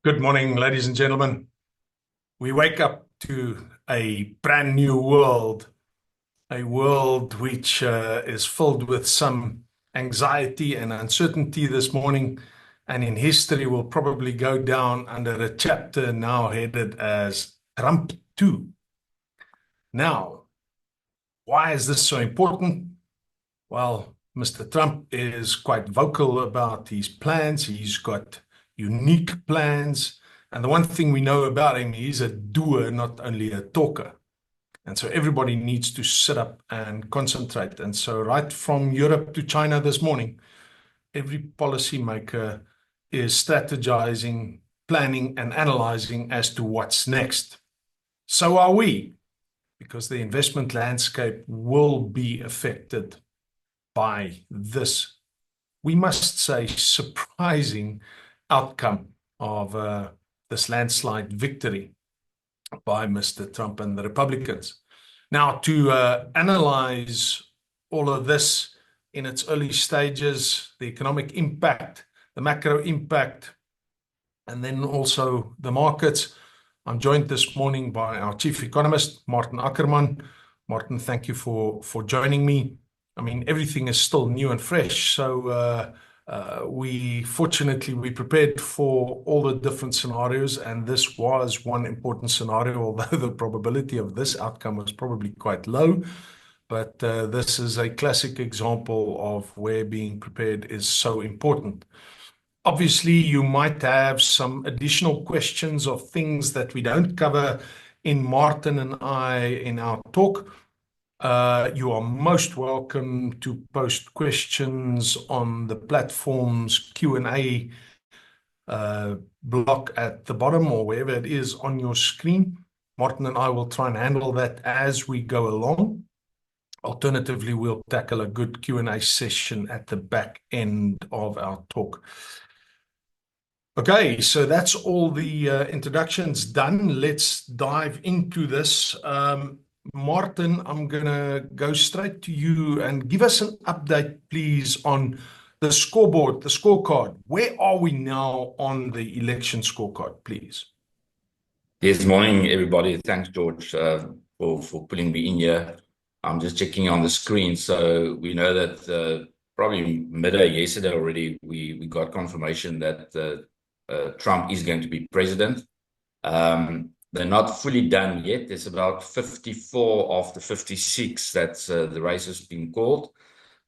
Good morning, ladies and gentlemen. We wake up to a brand new world, a world which is filled with some anxiety and uncertainty this morning, and in history will probably go down under a chapter now headed as Trump 2. Now, why is this so important? Well, Mr. Trump is quite vocal about his plans. He's got unique plans. And the one thing we know about him, he's a doer, not only a talker. And so everybody needs to sit up and concentrate. And so right from Europe to China this morning, every policymaker is strategizing, planning, and analyzing as to what's next. So are we, because the investment landscape will be affected by this, we must say, surprising outcome of this landslide victory by Mr. Trump and the Republicans. Now, to analyze all of this in its early stages, the economic impact, the macro impact, and then also the markets, I'm joined this morning by our chief economist, Maarten Ackerman. Maarten, thank you for joining me. I mean, everything is still new and fresh. So we prepared for all the different scenarios, and this was one important scenario, although the probability of this outcome was probably quite low. But this is a classic example of where being prepared is so important. Obviously, you might have some additional questions of things that we don't cover in Maarten and I in our talk. You are most welcome to post questions on the platform's Q&A block at the bottom or wherever it is on your screen. Maarten and I will try and handle that as we go along. Alternatively, we'll tackle a good Q&A session at the back end of our talk. Okay, so that's all the introductions done. Let's dive into this. Maarten, I'm going to go straight to you and give us an update, please, on the scoreboard, the scorecard. Where are we now on the election scorecard, please? Yes, morning, everybody. Thanks, George, for putting me in here. I'm just checking on the screen. So we know that probably midday yesterday already, we got confirmation that Trump is going to be president. They're not fully done yet. There's about 54 of the 56 that the race has been called.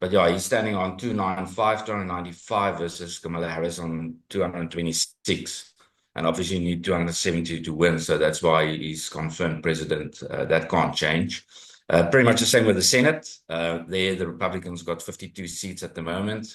But yeah, he's standing on 295 versus Kamala Harris on 226. And obviously you need 270 to win. So that's why he's confirmed president. That can't change. Pretty much the same with the Senate. There, the Republicans got 52 seats at the moment.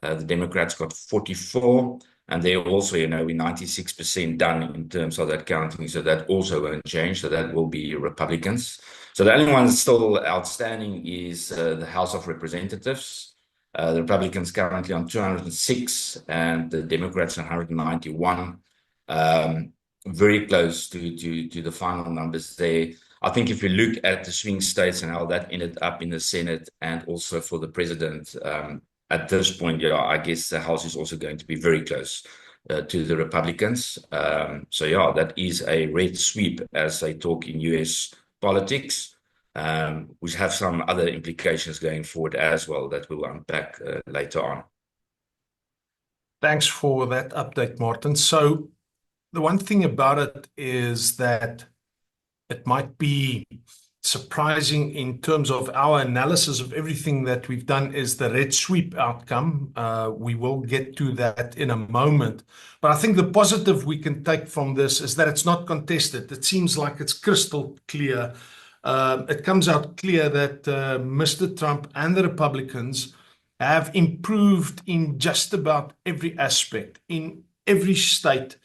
The Democrats got 44. And they're also, we're 96% done in terms of that counting. So that also won't change. So that will be Republicans. So the only one that's still outstanding is the House of Representatives. The Republicans currently on 206 and the Democrats on 191. Very close to the final numbers there. I think if you look at the swing states and how that ended up in the Senate and also for the president, at this point, I guess the House is also going to be very close to the Republicans. So yeah, that is a red sweep as they talk in US politics, which have some other implications going forward as well that we'll unpack later on. Thanks for that update, Maarten. So the one thing about it is that it might be surprising in terms of our analysis of everything that we've done is the red sweep outcome. We will get to that in a moment. But I think the positive we can take from this is that it's not contested. It seems like it's crystal clear. It comes out clear that Mr. Trump and the Republicans have improved in just about every aspect, in every state,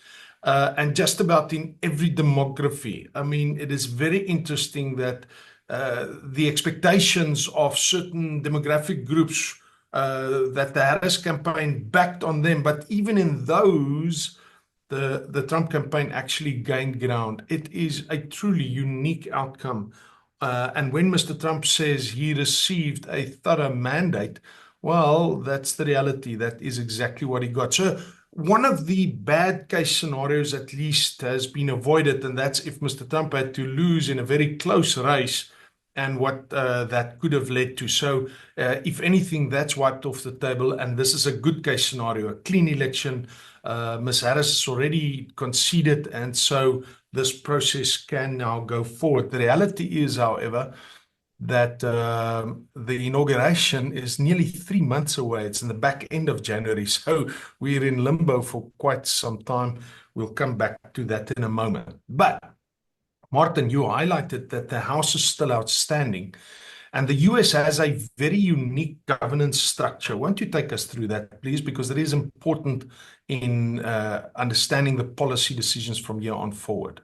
and just about in every demography. I mean, it is very interesting that the expectations of certain demographic groups that the Harris campaign backed on them, but even in those, the Trump campaign actually gained ground. It is a truly unique outcome. And when Mr. Trump says he received a thorough mandate, Well, that's the reality. That is exactly what he got. So one of the bad case scenarios, at least, has been avoided, and that's if Mr. Trump had to lose in a very close race and what that could have led to. So, if anything, that's wiped off the table, and this is a good case scenario, a clean election. Ms. Harris has already conceded, and so this process can now go forward. The reality is, however, that the inauguration is nearly 3 months away. It's in the back end of January. So we're in limbo for quite some time. We'll come back to that in a moment. But Maarten, you highlighted that the House is still outstanding. And the US has a very unique governance structure. Won't you take us through that, please? Because it is important in understanding the policy decisions from here on forward.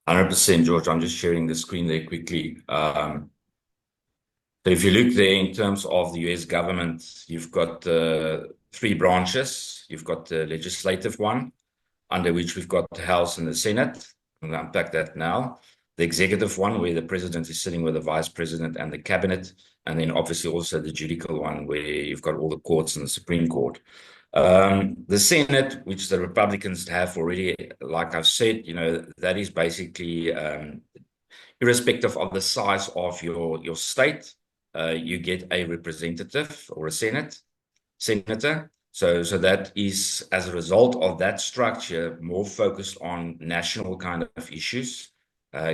100%, George. I'm just sharing the screen there quickly. So if you look there in terms of the US government, you've got three branches. You've got the legislative one, under which we've got the House and the Senate. I'm going to unpack that now. The executive one, where the president is sitting with the vice president and the cabinet. And then obviously also the judicial one, where you've got all the courts and the Supreme Court. The Senate, which the Republicans have already, like I've said, that is basically irrespective of the size of your state, you get a representative or a senator. So that is, as a result of that structure, more focused on national kind of issues,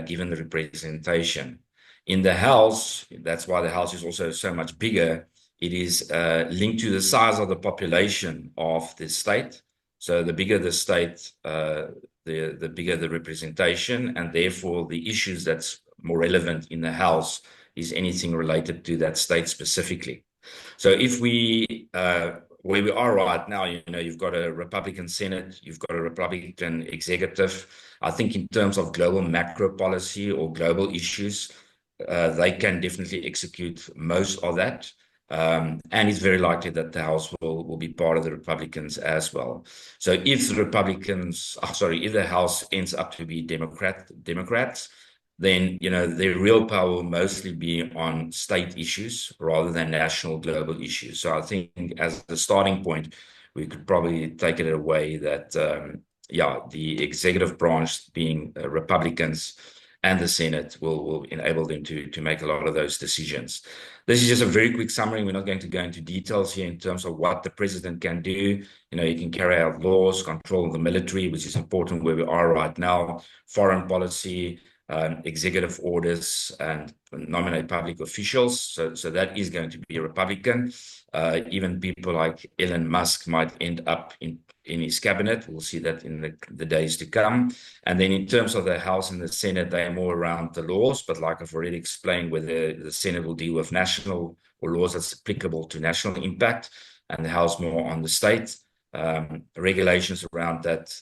given the representation. In the House, that's why the House is also so much bigger. It is linked to the size of the population of the state. So the bigger the state, the bigger the representation, and therefore the issues that's more relevant in the House is anything related to that state specifically. So if we, where we are right now, you've got a Republican Senate, you've got a Republican executive. I think in terms of global macro policy or global issues, they can definitely execute most of that. And it's very likely that the House will be part of the Republicans as well. So if if the House ends up to be Democrats, then their real power will mostly be on state issues rather than national global issues. So I think as a starting point, we could probably take it away that the executive branch being Republicans and the Senate will enable them to make a lot of those decisions. This is just a very quick summary. We're not going to go into details here in terms of what the president can do. He can carry out laws, control the military, which is important where we are right now, foreign policy, executive orders, and nominate public officials. So that is going to be a Republican. Even people like Elon Musk might end up in his cabinet. We'll see that in the days to come. And then in terms of the House and the Senate, they are more around the laws. But like I've already explained, whether the Senate will deal with national or laws that's applicable to national impact, and the House more on the state, regulations around that,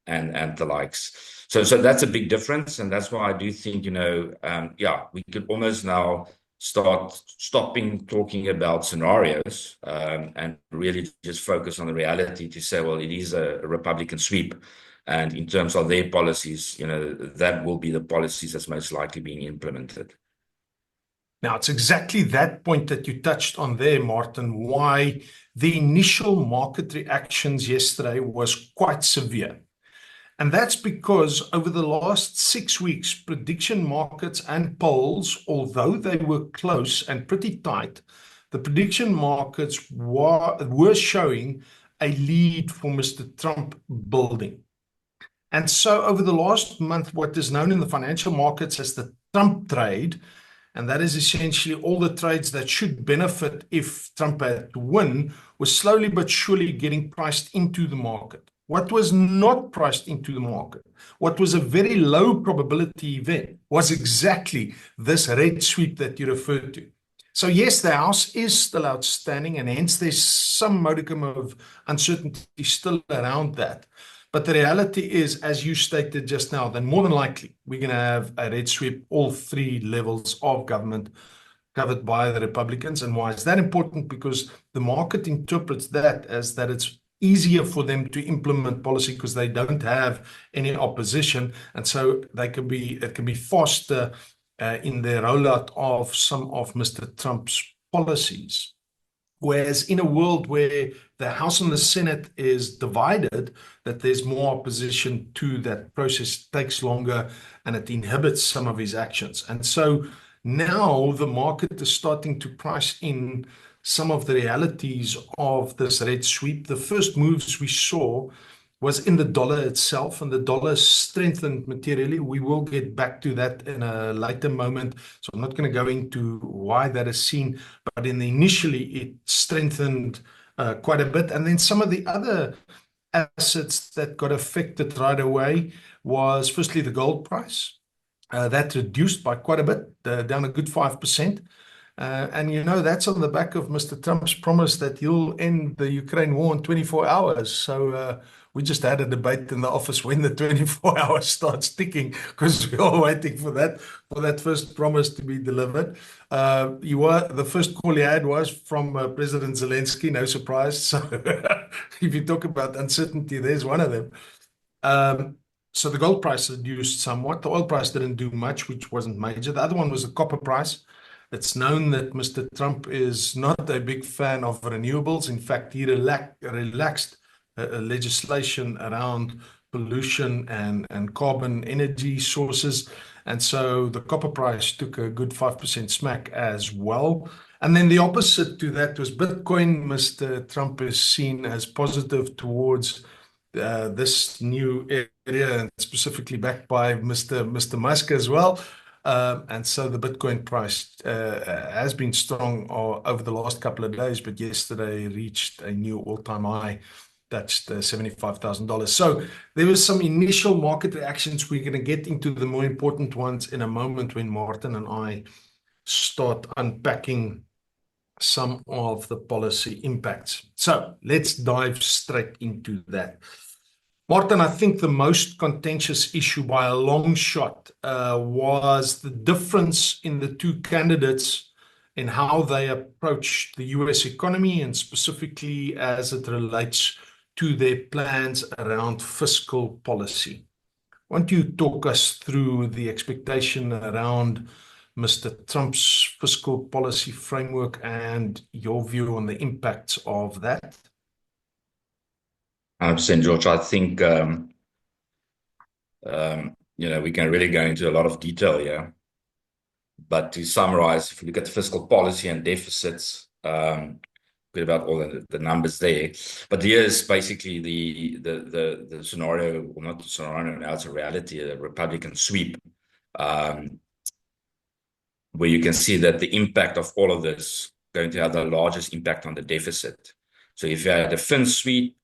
and the likes. So that's a big difference. And that's why I do think, we could almost now stopping talking about scenarios and really just focus on the reality to say, well, it is a Republican sweep. And in terms of their policies, that will be the policies that's most likely being implemented. Now, it's exactly that point that you touched on there, Maarten, why the initial market reactions yesterday was quite severe. And that's because over the last 6 weeks, prediction markets and polls, although they were close and pretty tight, the prediction markets were showing a lead for Mr. Trump building. And so over the last month, what is known in the financial markets as the Trump trade, and that is essentially all the trades that should benefit if Trump had to win, was slowly but surely getting priced into the market. What was not priced into the market, what was a very low probability event, was exactly this red sweep that you referred to. So yes, the House is still outstanding, and hence there's some modicum of uncertainty still around that. But the reality is, as you stated just now, then more than likely we're going to have a red sweep, all three levels of government covered by the Republicans. And why is that important? Because the market interprets that as that it's easier for them to implement policy because they don't have any opposition, and so it can be faster in the rollout of some of Mr. Trump's policies. Whereas in a world where the House and the Senate is divided, that there's more opposition to that process, takes longer, and it inhibits some of his actions. And so now the market is starting to price in some of the realities of this red sweep. The first moves we saw was in the dollar itself, and the dollar strengthened materially. We will get back to that in a later moment, so I'm not going to go into why that is seen, but initially it strengthened quite a bit. And then some of the other assets that got affected right away was firstly the gold price. That reduced by quite a bit, down a good 5%. And that's on the back of Mr. Trump's promise that he'll end the Ukraine war in 24 hours. So we just had a debate in the office when the 24 hours starts ticking, because we're all waiting for that first promise to be delivered. The first call he had was from President Zelensky, no surprise. So if you talk about uncertainty, there's one of them. So the gold price reduced somewhat. The oil price didn't do much, which wasn't major. The other one was the copper price. It's known that Mr. Trump is not a big fan of renewables. In fact, he relaxed legislation around pollution and carbon energy sources. And so the copper price took a good 5% smack as well. And then the opposite to that was Bitcoin. Mr. Trump is seen as positive towards this new area, and specifically backed by Mr. Musk as well. And so the Bitcoin price has been strong over the last couple of days, but yesterday reached a new all-time high, touched $75,000. So there was some initial market reactions. We're going to get into the more important ones in a moment when Maarten and I start unpacking some of the policy impacts. So let's dive straight into that. Maarten, I think the most contentious issue by a long shot was the difference in the two candidates in how they approach the US economy, and specifically as it relates to their plans around fiscal policy. Why don't you talk us through the expectation around Mr. Trump's fiscal policy framework and your view on the impacts of that? 100%, George. I think we can really go into a lot of detail here. But to summarize, if you look at the fiscal policy and deficits, bit about all the numbers there. But here's basically the scenario, well, not the scenario, now it's a reality, a Republican sweep, where you can see that the impact of all of this going to have the largest impact on the deficit. So if you had a thin sweep,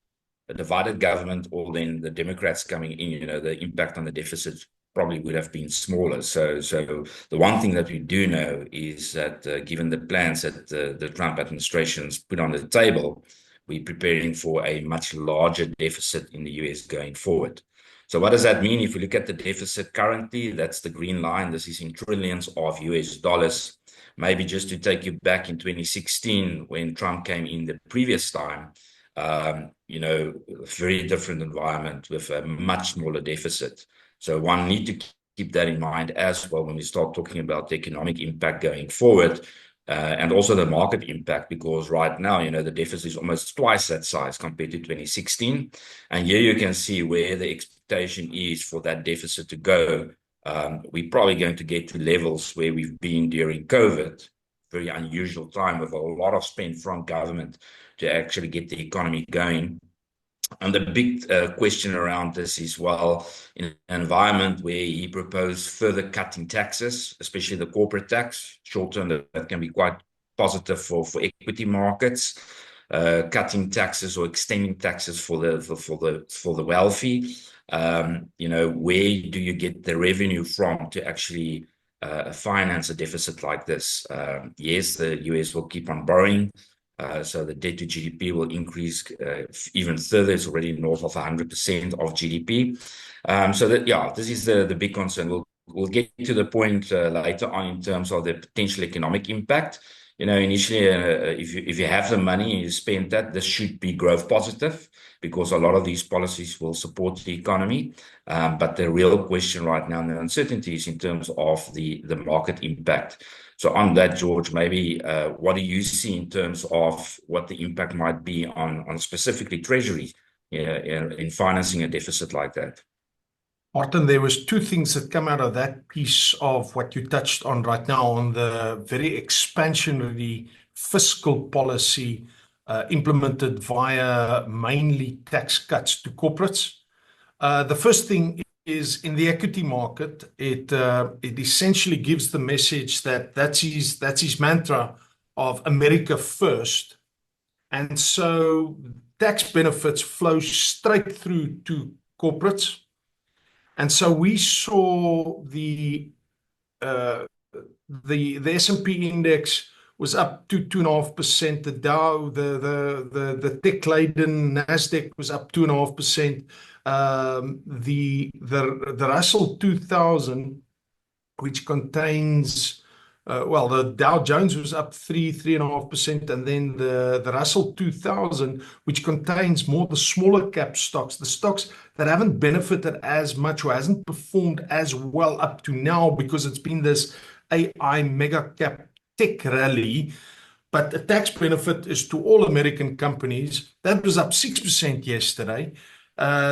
a divided government, or then the Democrats coming in, the impact on the deficit probably would have been smaller. So the one thing that we do know is that given the plans that the Trump administration's put on the table, we're preparing for a much larger deficit in the US going forward. So what does that mean? If you look at the deficit currently, that's the green line. This is in trillions of US dollars. Maybe just to take you back in 2016, when Trump came in the previous time, very different environment with a much smaller deficit. So one need to keep that in mind as well when we start talking about the economic impact going forward, and also the market impact, because right now, the deficit is almost twice that size compared to 2016. And here you can see where the expectation is for that deficit to go. We're probably going to get to levels where we've been during COVID, very unusual time with a lot of spend from government to actually get the economy going. And the big question around this is, well, in an environment where he proposed further cutting taxes, especially the corporate tax, short term, that can be quite positive for equity markets, cutting taxes or extending taxes for the wealthy. Where do you get the revenue from to actually finance a deficit like this? Yes, the US will keep on borrowing. So the debt to GDP will increase even further. It's already north of 100% of GDP. This is the big concern. We'll get to the point later on in terms of the potential economic impact. Initially, if you have the money and you spend that, this should be growth positive, because a lot of these policies will support the economy. But the real question right now, and the uncertainty, is in terms of the market impact. So on that, George, maybe what do you see in terms of what the impact might be on specifically Treasury, in financing a deficit like that? Martin, there was two things that come out of that piece of what you touched on right now on the very expansionary fiscal policy implemented via mainly tax cuts to corporates. The first thing is in the equity market, it essentially gives the message that that's his mantra of America first, and so tax benefits flow straight through to corporates. And so we saw uh, the S&P index was up to 2.5%. The Dow, the tech laden Nasdaq was up 2.5%. The Russell 2000, which contains well, the Dow Jones was up 3.5%, and then the Russell 2000, which contains more the smaller cap stocks, the stocks that haven't benefited as much or hasn't performed as well up to now because it's been this AI mega cap tech rally. But the tax benefit is to all American companies. That was up 6% yesterday.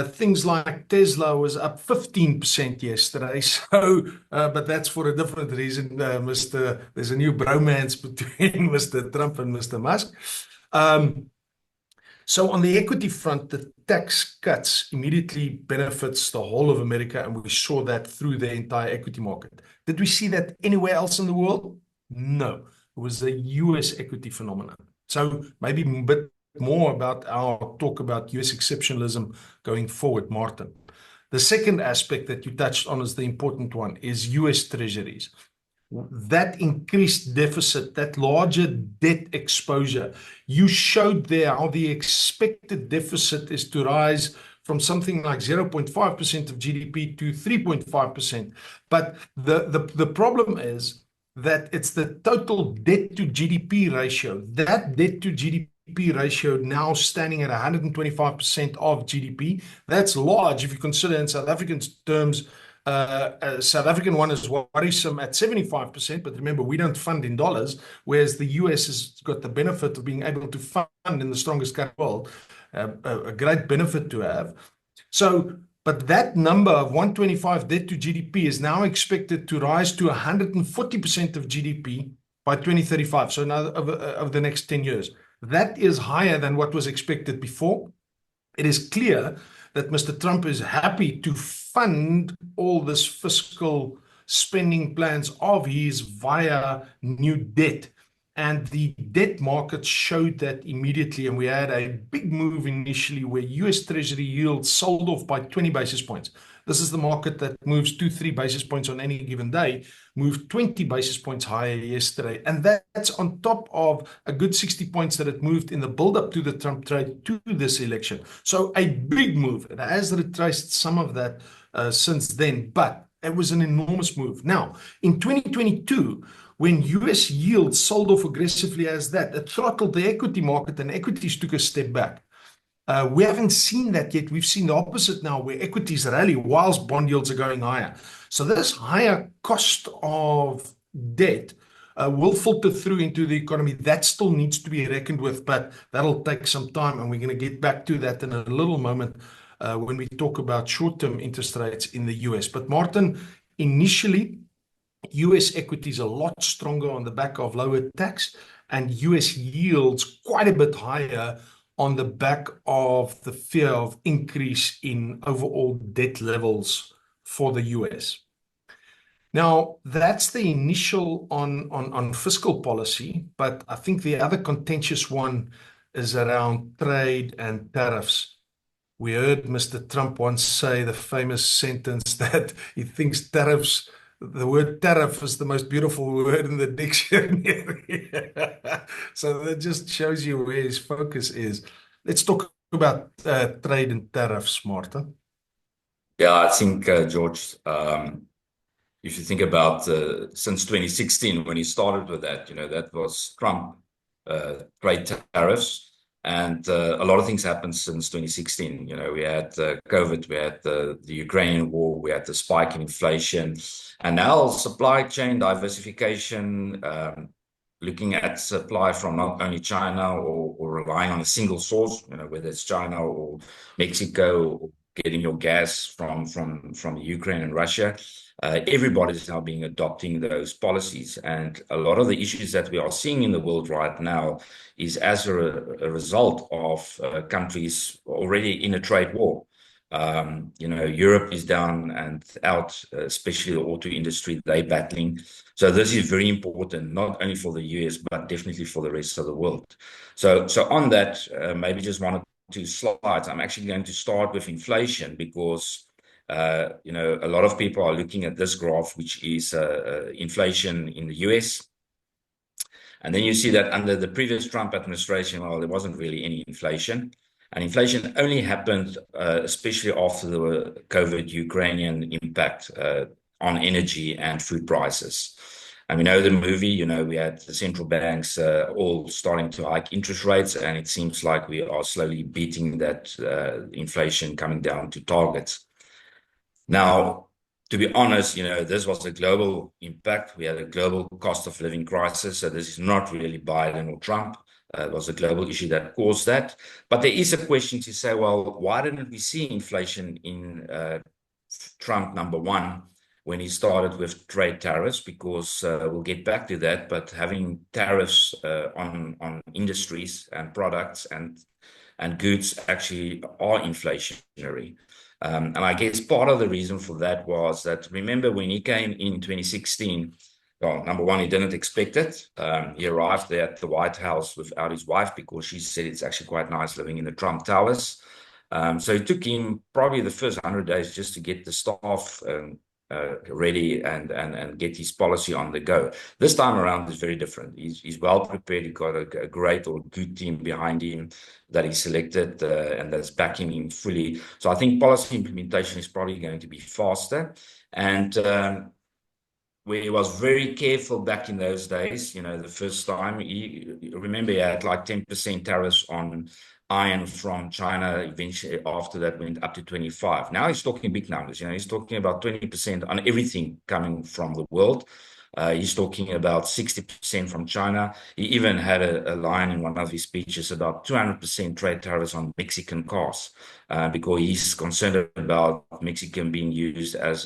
Things like Tesla was up 15% yesterday. So, but that's for a different reason. There's a new bromance between Mr. Trump and Mr. Musk. So on the equity front, the tax cuts immediately benefits the whole of America, and we saw that through the entire equity market. Did we see that anywhere else in the world? No, it was a US equity phenomenon. So maybe a bit more about our talk about US exceptionalism going forward, Maarten. The second aspect that you touched on is the important one, is US treasuries. That increased deficit, that larger debt exposure, you showed there how the expected deficit is to rise from something like 0.5% of GDP to 3.5%. But the problem is that it's the total debt to GDP ratio. That debt to GDP ratio now standing at 125% of GDP. That's large if you consider in South African terms. South African one is worrisome at 75%, but remember, we don't fund in dollars, whereas the US has got the benefit of being able to fund in the strongest country in the world, a great benefit to have. So, but that number of 125 debt to GDP is now expected to rise to 140% of GDP by 2035, so now over the next 10 years. That is higher than what was expected before. It is clear that Mr. Trump is happy to fund all this fiscal spending plans of his via new debt. And the debt market showed that immediately. And we had a big move initially where US Treasury yields sold off by 20 basis points. This is the market that moves 2-3 basis points on any given day, moved 20 basis points higher yesterday. And that's on top of a good 60 points that it moved in the build-up to the Trump trade to this election. So a big move. It has retraced some of that since then, but it was an enormous move. Now, in 2022, when US yields sold off aggressively as that, it throttled the equity market and equities took a step back. We haven't seen that yet. We've seen the opposite now, where equities rally whilst bond yields are going higher. So this higher cost of debt will filter through into the economy. That still needs to be reckoned with, but that'll take some time, and we're going to get back to that in a little moment when we talk about short-term interest rates in the US. But Maarten, initially, US equities are a lot stronger on the back of lower tax, and US yields quite a bit higher on the back of the fear of increase in overall debt levels for the US. Now, that's the initial on fiscal policy, but I think the other contentious one is around trade and tariffs. We heard Mr. Trump once say the famous sentence that he thinks tariffs, the word tariff is the most beautiful word in the dictionary. So that just shows you where his focus is. Let's talk about trade and tariffs, Maarten. Yeah, I think, George, if you think about since 2016, when he started with that, that was Trump trade tariffs. And a lot of things happened since 2016. We had COVID, we had the Ukrainian war, we had the spike in inflation, and now supply chain diversification, looking at supply from not only China or relying on a single source, whether it's China or Mexico, or getting your gas from Ukraine and Russia. Everybody's now being adopting those policies. And a lot of the issues that we are seeing in the world right now is as a result of countries already in a trade war. Europe is down and out, especially the auto industry, they're battling. So this is very important, not only for the US, but definitely for the rest of the world. So on that, maybe just one or two slides. I'm actually going to start with inflation because a lot of people are looking at this graph, which is inflation in the US. And then you see that under the previous Trump administration, well, there wasn't really any inflation. And inflation only happened, especially after the COVID Ukrainian impact on energy and food prices. And we know the movie, we had the central banks all starting to hike interest rates, and it seems like we are slowly beating that inflation coming down to targets. Now, to be honest, this was a global impact. We had a global cost of living crisis. So this is not really Biden or Trump. It was a global issue that caused that. But there is a question to say, well, why didn't we see inflation in Trump number one when he started with trade tariffs? Because we'll get back to that. But having tariffs on industries and products and goods actually are inflationary. And I guess part of the reason for that was that, remember, when he came in 2016, well, number one, he didn't expect it. He arrived there at the White House without his wife because she said it's actually quite nice living in the Trump Towers. So it took him probably the first 100 days just to get the staff ready and get his policy on the go. This time around is very different. He's well prepared. He's got a great or good team behind him that he selected and that's backing him fully. So I think policy implementation is probably going to be faster. And where he was very careful back in those days, the first time, remember he had like 10% tariffs on iron from China. Eventually, after that, went up to 25. Now he's talking big numbers. He's talking about 20% on everything coming from the world. He's talking about 60% from China. He even had a line in one of his speeches about 200% trade tariffs on Mexican cars, because he's concerned about Mexican being used as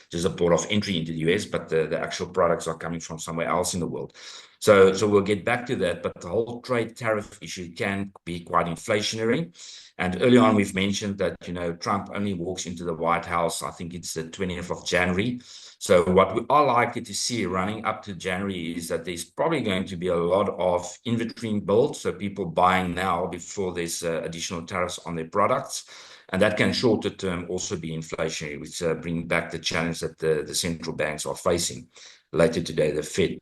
just a port of entry into the US, but the actual products are coming from somewhere else in the world. So we'll get back to that, but the whole trade tariff issue can be quite inflationary. And early on, we've mentioned that, Trump only walks into the White House, I think it's the 20th of January. So what we are likely to see running up to January is that there's probably going to be a lot of inventory built, so people buying now before there's additional tariffs on their products. And that can shorter term also be inflationary, which bring back the challenge that the central banks are facing. Later today, the Fed,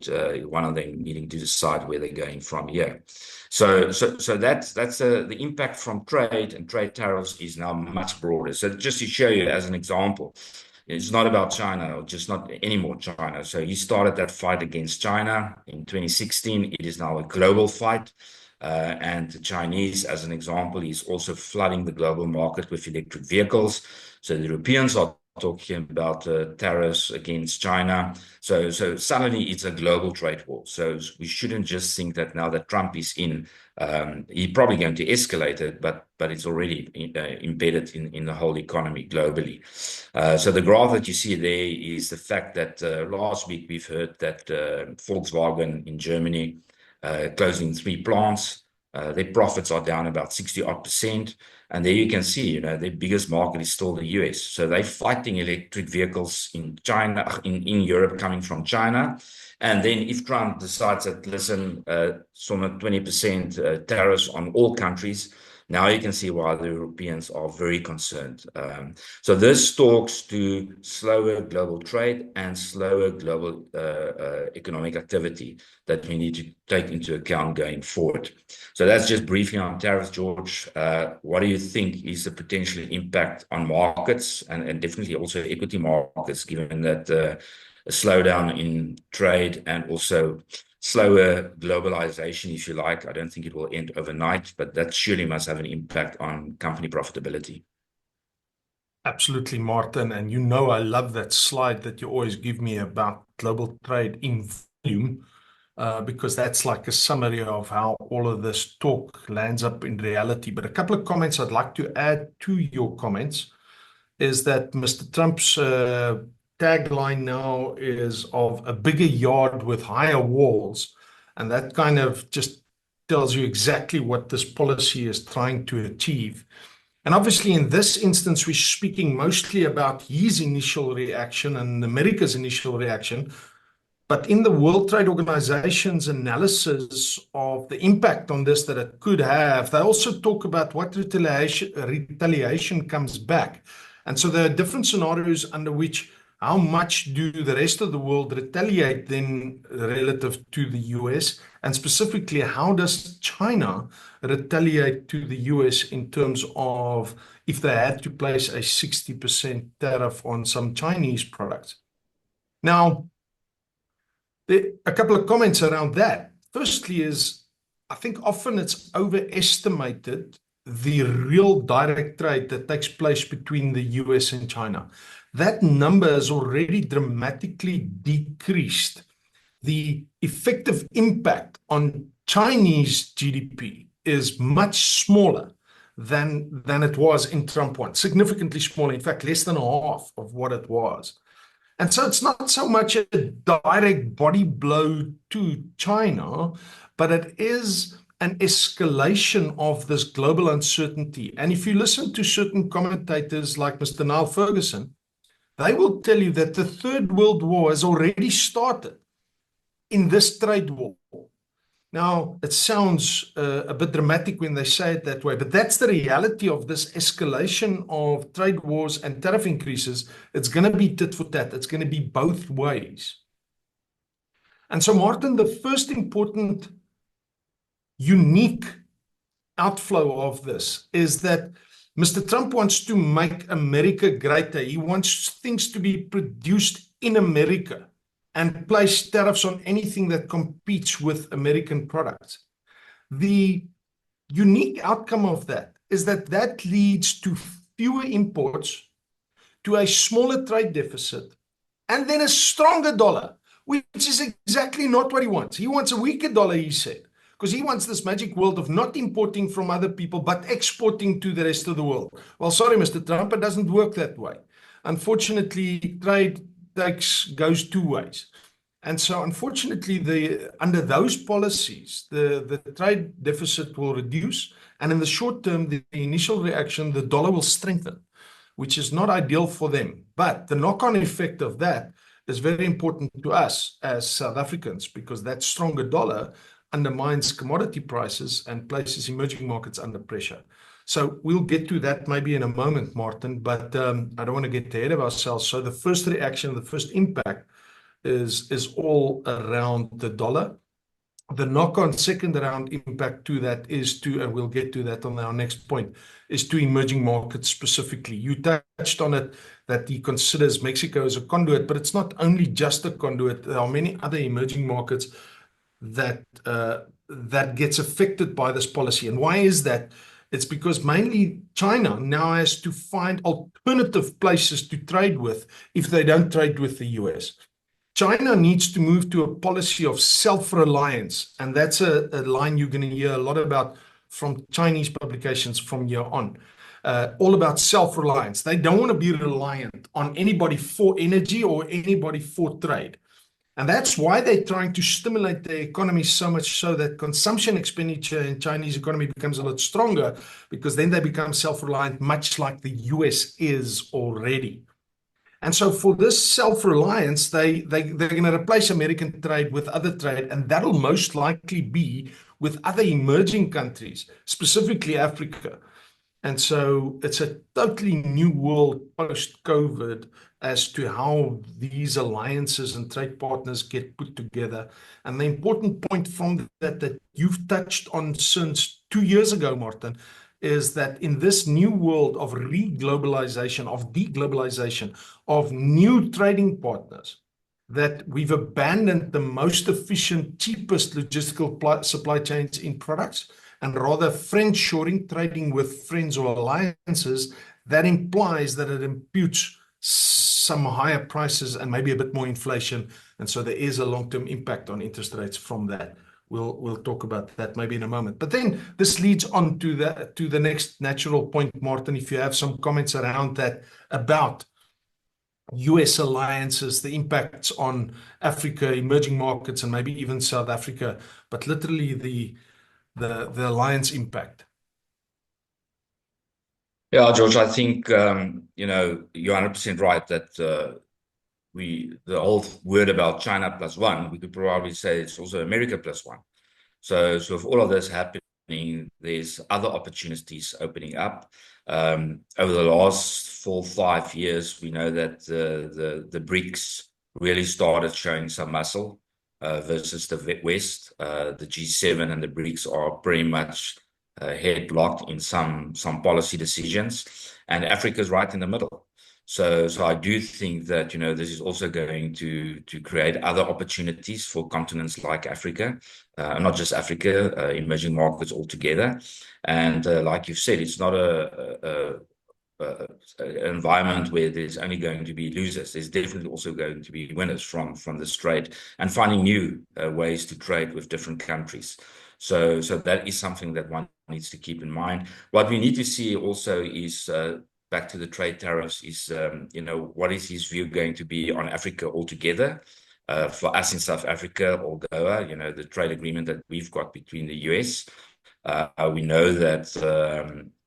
one of them needing to decide where they're going from here. So that's the impact from trade, and trade tariffs is now much broader. So just to show you as an example, it's not about China, or just not anymore China. So he started that fight against China in 2016. It is now a global fight. And the Chinese, as an example, is also flooding the global market with electric vehicles. So the Europeans are talking about tariffs against China. So suddenly it's a global trade war. So we shouldn't just think that now that Trump is in, he's probably going to escalate it, but it's already embedded in the whole economy globally. So the graph that you see there is the fact that last week we've heard that Volkswagen in Germany closing 3 plants. Their profits are down about 60-odd%. And there you can see, their biggest market is still the US. So they're fighting electric vehicles in China, in Europe, coming from China. And then if Trump decides that, listen, some 20% tariffs on all countries, now you can see why the Europeans are very concerned. So this talks to slower global trade and slower global economic activity that we need to take into account going forward. So that's just briefly on tariffs, George. What do you think is the potential impact on markets and definitely also equity markets, given that a slowdown in trade and also slower globalization, if you like. I don't think it will end overnight, but that surely must have an impact on company profitability. Absolutely, Martin. And you know, I love that slide that you always give me about global trade in volume, because that's like a summary of how all of this talk lands up in reality. But a couple of comments I'd like to add to your comments is that Mr. Trump's tagline now is of a bigger yard with higher walls. And that kind of just tells you exactly what this policy is trying to achieve. And obviously, in this instance, we're speaking mostly about his initial reaction and America's initial reaction. But in the World Trade Organization's analysis of the impact on this that it could have, they also talk about what retaliation comes back. And so there are different scenarios under which how much do the rest of the world retaliate then relative to the US? And specifically, how does China retaliate to the US in terms of if they had to place a 60% tariff on some Chinese products? Now, a couple of comments around that. Firstly is, I think often it's overestimated the real direct trade that takes place between the US and China. That number has already dramatically decreased. The effective impact on Chinese GDP is much smaller than it was in Trump one, significantly smaller, in fact, less than half of what it was. And so it's not so much a direct body blow to China, but it is an escalation of this global uncertainty. And if you listen to certain commentators like Mr. Niall Ferguson, they will tell you that the Third World War has already started in this trade war. Now, it sounds a bit dramatic when they say it that way, but that's the reality of this escalation of trade wars and tariff increases. It's going to be tit for tat. It's going to be both ways. And so, Martin, the first important unique outflow of this is that Mr. Trump wants to make America greater. He wants things to be produced in America and place tariffs on anything that competes with American products. The unique outcome of that is that that leads to fewer imports, to a smaller trade deficit, and then a stronger dollar, which is exactly not what he wants. He wants a weaker dollar, he said, because he wants this magic world of not importing from other people, but exporting to the rest of the world. Well, sorry, Mr. Trump, it doesn't work that way. Unfortunately, trade goes two ways. And so, unfortunately, under those policies, the trade deficit will reduce. And in the short term, the initial reaction, the dollar will strengthen, which is not ideal for them. But the knock-on effect of that is very important to us as South Africans, because that stronger dollar undermines commodity prices and places emerging markets under pressure. So we'll get to that maybe in a moment, Martin, but I don't want to get ahead of ourselves. So the first reaction, the first impact is all around the dollar. The knock-on second round impact to that is to, and we'll get to that on our next point, is to emerging markets specifically. You touched on it, that he considers Mexico as a conduit, but it's not only just a conduit. There are many other emerging markets that gets affected by this policy. And why is that? It's because mainly China now has to find alternative places to trade with if they don't trade with the US. China needs to move to a policy of self-reliance, and that's a line you're going to hear a lot about from Chinese publications from here on. All about self-reliance. They don't want to be reliant on anybody for energy or anybody for trade. And that's why they're trying to stimulate the economy so much so that consumption expenditure in Chinese economy becomes a lot stronger, because then they become self-reliant, much like the US is already. And so for this self-reliance, they're going to replace American trade with other trade, and that'll most likely be with other emerging countries, specifically Africa. And so it's a totally new world post-COVID as to how these alliances and trade partners get put together. And the important point from that you've touched on since 2 years ago, Maarten, is that in this new world of re-globalization, of deglobalization, of new trading partners, that we've abandoned the most efficient, cheapest logistical supply chains in products and rather friendshoring, trading with friends or alliances. That implies that it imputes some higher prices and maybe a bit more inflation. And so there is a long-term impact on interest rates from that. We'll talk about that maybe in a moment. But then this leads on to the next natural point, Maarten, if you have some comments around that about US alliances, the impacts on Africa, emerging markets, and maybe even South Africa, but literally the alliance impact. Yeah, George, I think you're 100% right that the old word about China plus one, we could probably say it's also America plus one. So with all of this happening, there's other opportunities opening up. Over the last 4-5 years, we know that the BRICS really started showing some muscle versus the West. The G7 and the BRICS are pretty much headlocked in some policy decisions, and Africa is right in the middle. So I do think that this is also going to create other opportunities for continents like Africa, not just Africa, emerging markets altogether. And like you've said, it's not an environment where there's only going to be losers. There's definitely also going to be winners from this trade, and finding new ways to trade with different countries. So that is something that one needs to keep in mind. What we need to see also is back to the trade tariffs is, what is his view going to be on Africa altogether? For us in South Africa or GOA, the trade agreement that we've got between the US, we know that,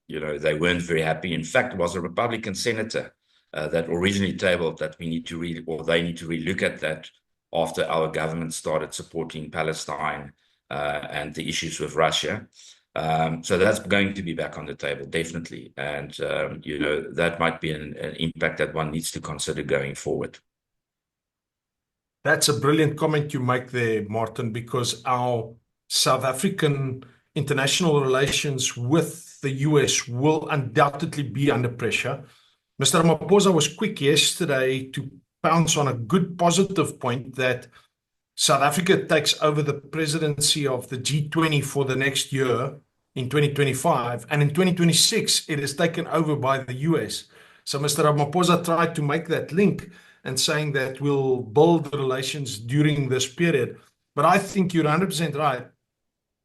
they weren't very happy. In fact, it was a Republican senator that originally tabled that they need to relook at that after our government started supporting Palestine and the issues with Russia. So that's going to be back on the table, definitely. And, that might be an impact that one needs to consider going forward. That's a brilliant comment you make there, Maarten, because our South African international relations with the US will undoubtedly be under pressure. Mr. Ramaphosa was quick yesterday to pounce on a good positive point that South Africa takes over the presidency of the G20 for the next year in 2025, and in 2026, it is taken over by the US. So Mr. Ramaphosa tried to make that link and saying that we'll build relations during this period. But I think you're 100% right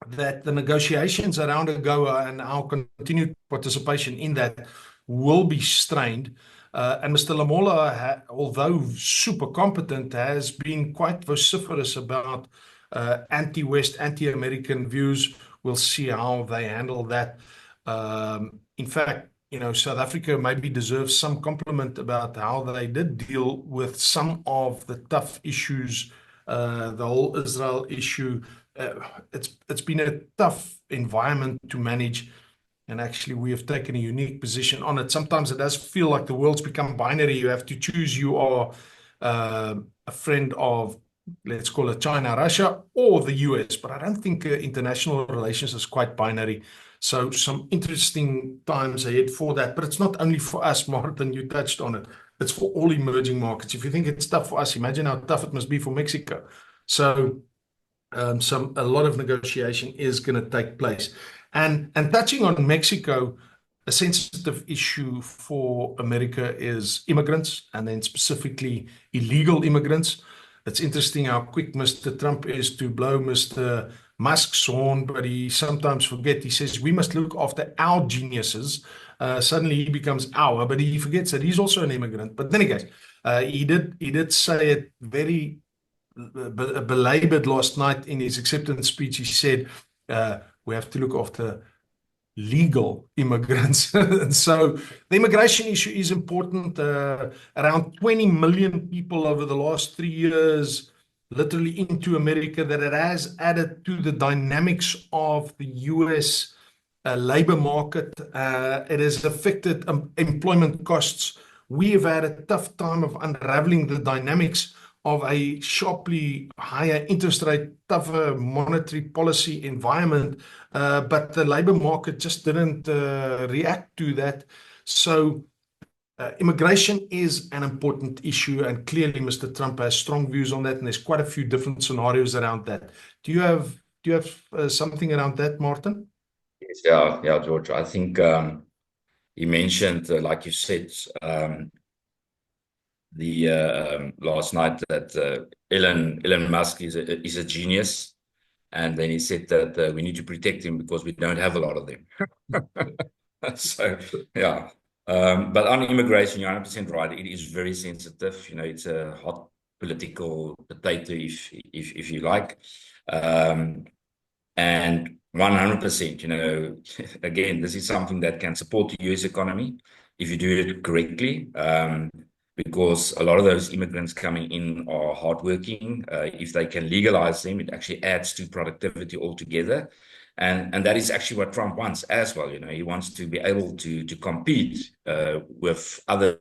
that the negotiations around AGOA and our continued participation in that will be strained. And Mr. Lamola, although super competent, has been quite vociferous about anti-West, anti-American views. We'll see how they handle that. In fact, South Africa maybe deserves some compliment about how they did deal with some of the tough issues, the whole Israel issue. It's been a tough environment to manage. And actually, we have taken a unique position on it. Sometimes it does feel like the world's become binary. You have to choose. You are a friend of, let's call it China, Russia, or the US. But I don't think international relations is quite binary. So some interesting times ahead for that. But it's not only for us, Maarten, you touched on it. It's for all emerging markets. If you think it's tough for us, imagine how tough it must be for Mexico. So a lot of negotiation is going to take place. And touching on Mexico, a sensitive issue for America is immigrants, and then specifically illegal immigrants. It's interesting how quick Mr. Trump is to blow Mr. Musk's horn, but he sometimes forgets. He says, we must look after our geniuses. Suddenly he becomes our, but he forgets that he's also an immigrant. But then again, he did say it very belabored last night in his acceptance speech. He said, we have to look after legal immigrants. And so the immigration issue is important. Around 20 million people over the last 3 years, literally into America, that it has added to the dynamics of the US labor market. It has affected employment costs. We have had a tough time of unraveling the dynamics of a sharply higher interest rate, tougher monetary policy environment, but the labor market just didn't react to that. So Immigration is an important issue, and clearly Mr. Trump has strong views on that, and there's quite a few different scenarios around that. Do you have something around that, Maarten? Yes, yeah, George. I think you mentioned, like you said, the last night that Elon Musk is a genius, and then he said that we need to protect him because we don't have a lot of them. So yeah, but on immigration, you're 100% right. It is very sensitive. You know, it's a hot political potato, if you like. Um, and 100%, you know, again, this is something that can support the US economy if you do it correctly, because a lot of those immigrants coming in are hardworking. If they can legalize them, it actually adds to productivity altogether. And that is actually what Trump wants as well. You know, he wants to be able to compete with other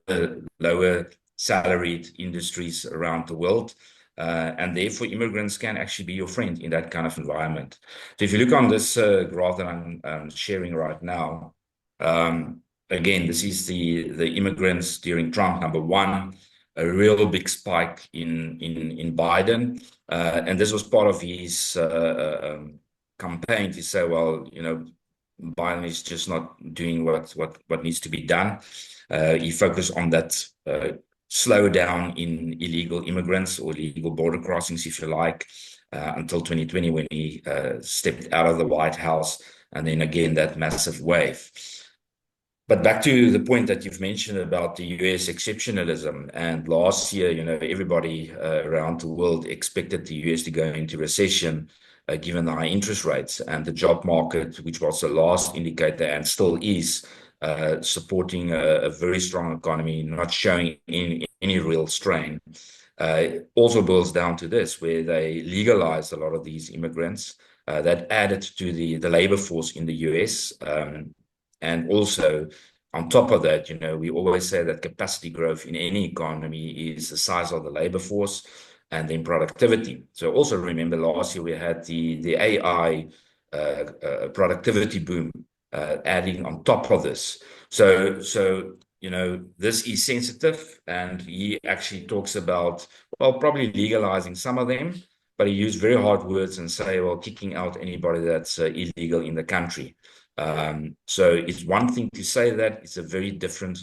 lower salaried industries around the world. And therefore, immigrants can actually be your friend in that kind of environment. So if you look on this graph that I'm sharing right now, again, this is the immigrants during Trump, number one, a real big spike in Biden. And this was part of his campaign to say, well, you know, Biden is just not doing what needs to be done. He focused on that slowdown in illegal immigrants or illegal border crossings, if you like, until 2020 when he stepped out of the White House, and then again that massive wave. But back to the point that you've mentioned about the US exceptionalism, and last year, you know, everybody around the world expected the US to go into recession, given the high interest rates and the job market, which was the last indicator and still is supporting a very strong economy, not showing any real strain. Also boils down to this, where they legalized a lot of these immigrants that added to the labor force in the US. And also, on top of that, you know, we always say that capacity growth in any economy is the size of the labor force and then productivity. So also remember last year we had the AI productivity boom adding on top of this. So you know, this is sensitive, and he actually talks about, well, probably legalizing some of them, but he used very hard words and say, well, kicking out anybody that's illegal in the country. So it's one thing to say that, it's a very different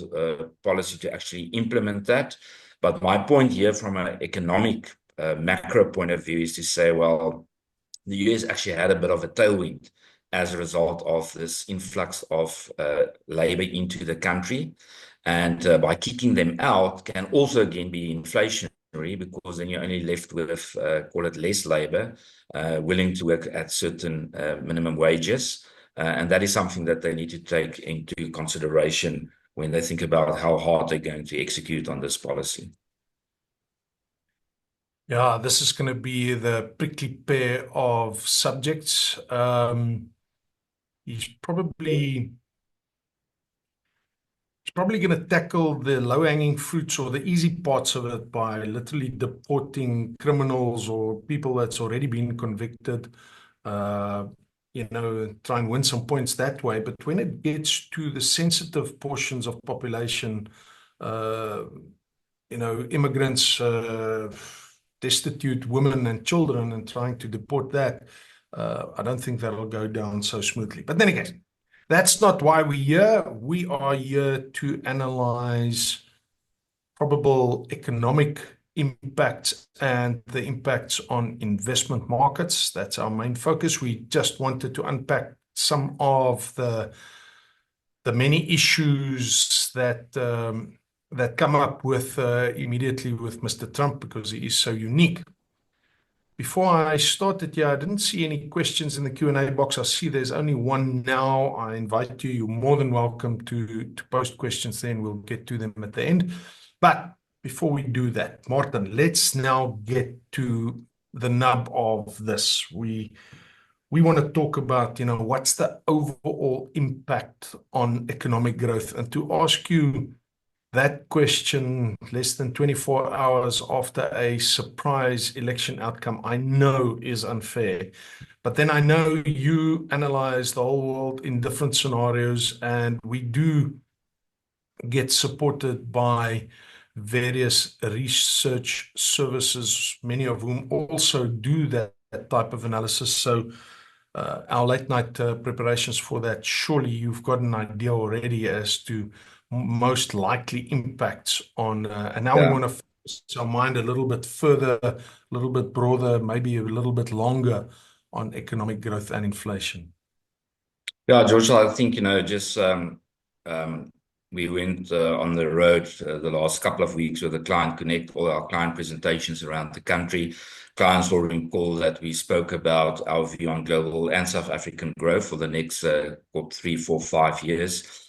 policy to actually implement that. But my point here from an economic macro point of view is to say, well, the US actually had a bit of a tailwind as a result of this influx of labor into the country. And by kicking them out can also again be inflationary, because then you're only left with, call it less labor, willing to work at certain minimum wages. And that is something that they need to take into consideration when they think about how hard they're going to execute on this policy. Yeah, this is going to be the prickly pear of subjects. He's probably going to tackle the low-hanging fruits or the easy parts of it by literally deporting criminals or people that's already been convicted. Uh, you know, try and win some points that way. But when it gets to the sensitive portions of population, uh, you know, immigrants, destitute women and children, and trying to deport that, I don't think that'll go down so smoothly. But then again, that's not why we're here. We are here to analyze probable economic impacts and the impacts on investment markets. That's our main focus. We just wanted to unpack some of the many issues that come up with immediately with Mr. Trump, because he is so unique. Before I started here, I didn't see any questions in the Q&A box. I see there's only one now. I invite you. You're more than welcome to post questions there, and we'll get to them at the end. But before we do that, Maarten, let's now get to the nub of this. We want to talk about, you know, what's the overall impact on economic growth? And to ask you that question less than 24 hours after a surprise election outcome, I know is unfair. But then I know you analyze the whole world in different scenarios, and we do gets supported by various research services, many of whom also do that type of analysis. So our late night preparations for that, surely you've got an idea already as to most likely impacts on, and now we want to focus our mind a little bit further, a little bit broader, maybe a little bit longer on economic growth and inflation. Yeah, George, I think, just we went on the road the last couple of weeks with the Client Connect, all our client presentations around the country. Clients will recall that we spoke about our view on global and South African growth for the next 3, 4, 5 years.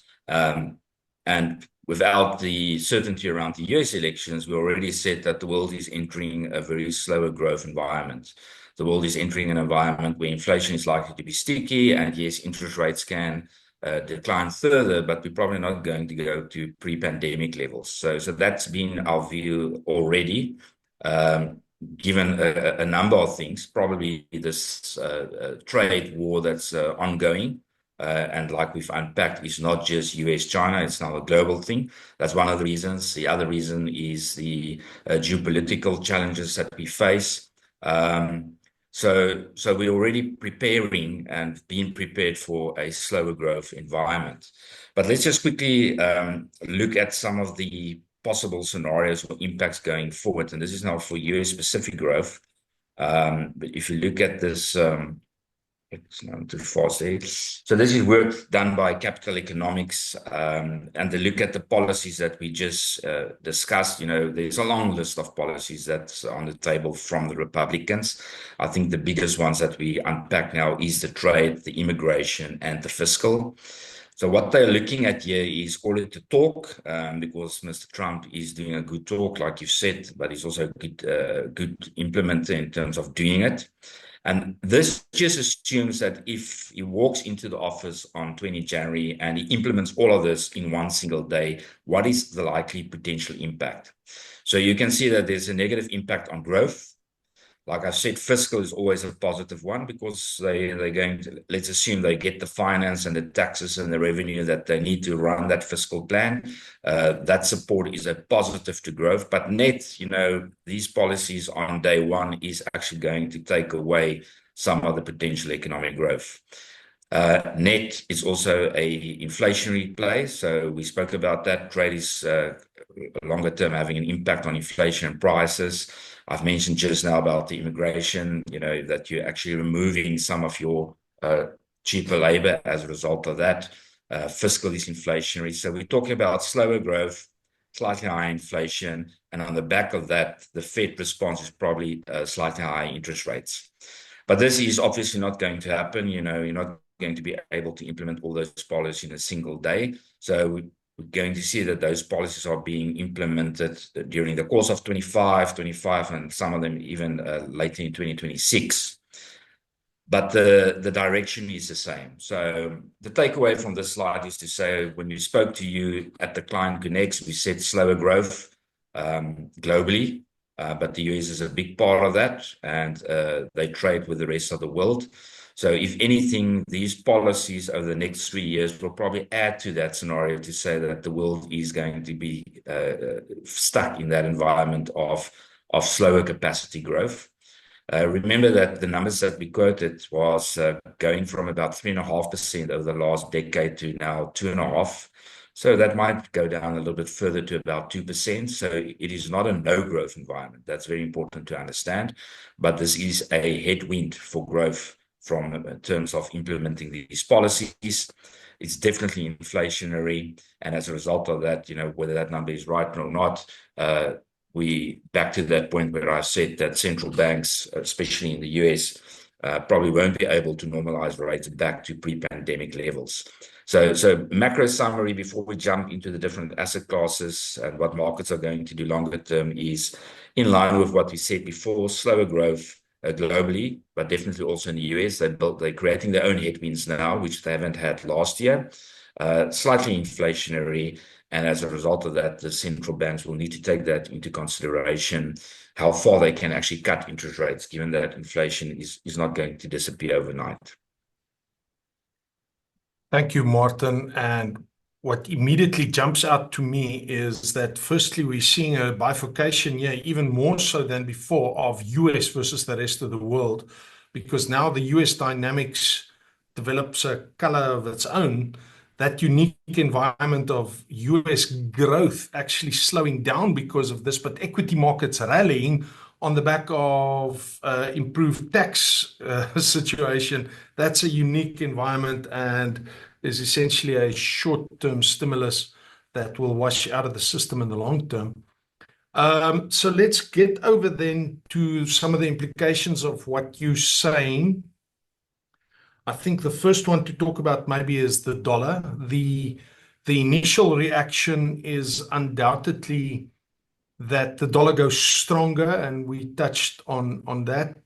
And without the certainty around the US elections, we already said that the world is entering a very slower growth environment. The world is entering an environment where inflation is likely to be sticky, and yes, interest rates can decline further, but we're probably not going to go to pre-pandemic levels. So that's been our view already, given a number of things, probably this trade war that's ongoing. And like we've unpacked, is not just US-China, it's now a global thing. That's one of the reasons. The other reason is the geopolitical challenges that we face. So we're already preparing and being prepared for a slower growth environment. But let's just quickly look at some of the possible scenarios or impacts going forward. And this is now for US-specific growth. But if you look at this, it's not too fast there. So this is work done by Capital Economics, and they look at the policies that we just discussed. There's a long list of policies that's on the table from the Republicans. I think the biggest ones that we unpack now is the trade, the immigration, and the fiscal. So what they're looking at here is, call it a talk, because Mr. Trump is doing a good talk, like you said, but he's also a good implementer in terms of doing it. And this just assumes that if he walks into the office on 20 January and he implements all of this in one single day, what is the likely potential impact? So you can see that there's a negative impact on growth. Like I said, fiscal is always a positive one because they're going to, let's assume they get the finance and the taxes and the revenue that they need to run that fiscal plan. That support is a positive to growth. But net, these policies on day one is actually going to take away some of the potential economic growth. Net is also a inflationary play. So we spoke about that. Trade is longer term having an impact on inflation and prices. I've mentioned just now about the immigration, that you're actually removing some of your cheaper labor as a result of that. Fiscal is inflationary. So we're talking about slower growth, slightly higher inflation, and on the back of that, the Fed response is probably slightly higher interest rates. But this is obviously not going to happen. You're not going to be able to implement all those policies in a single day. So we're going to see that those policies are being implemented during the course of 25, and some of them even later in 2026. But the direction is the same. So the takeaway from this slide is to say, when we spoke to you at the Client Connects, we said slower growth globally, but the US is a big part of that, and they trade with the rest of the world. So if anything, these policies over the next 3 years will probably add to that scenario to say that the world is going to be stuck in that environment of slower capacity growth. Remember that the numbers that we quoted was going from about 3.5% over the last decade to now 2.5%. So that might go down a little bit further to about 2%. So it is not a no growth environment. That's very important to understand. But this is a headwind for growth from in terms of implementing these policies. It's definitely inflationary. And as a result of that, whether that number is right or not, we back to that point where I said that central banks, especially in the US, probably won't be able to normalize rates back to pre-pandemic levels. So macro summary before we jump into the different asset classes and what markets are going to do longer term is in line with what we said before, slower growth globally, but definitely also in the US. They're creating their own headwinds now, which they haven't had last year, slightly inflationary. And as a result of that, the central banks will need to take that into consideration, how far they can actually cut interest rates, given that inflation is not going to disappear overnight. Thank you, Maarten. And what immediately jumps out to me is that firstly, we're seeing a bifurcation here, even more so than before, of US versus the rest of the world, because now the US dynamics develops a color of its own. That unique environment of US growth actually slowing down because of this, but equity markets rallying on the back of improved tax situation. That's a unique environment and is essentially a short-term stimulus that will wash out of the system in the long term. So let's get over then to some of the implications of what you're saying. I think the first one to talk about maybe is the dollar. The initial reaction is undoubtedly that the dollar goes stronger, and we touched on that